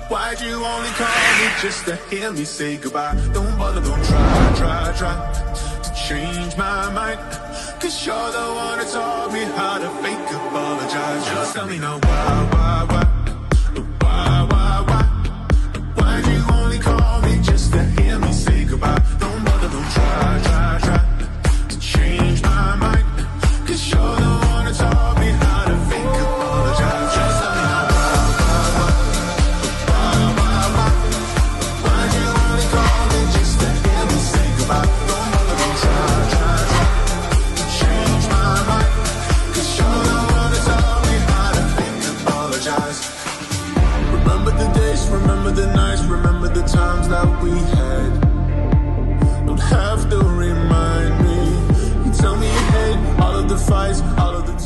Why'd you only call me just to hear me say goodbye? Don't bother, don't try to change my mind. Cause you're the one that taught me how to fake apologize. Just tell me now why? Why'd you only call me just to hear me say goodbye? Don't bother, don't try to change my mind. Cause you're the one that taught me how to fake apologize. Just tell me now why? Why'd you only call me just to hear me say goodbye? Don't bother, don't try to change my mind. Cause you're the one that taught me how to fake apologize. Remember the days, remember the nights, remember the times that we had. Don't have to remind me. You tell me you hate all of the fights, all of the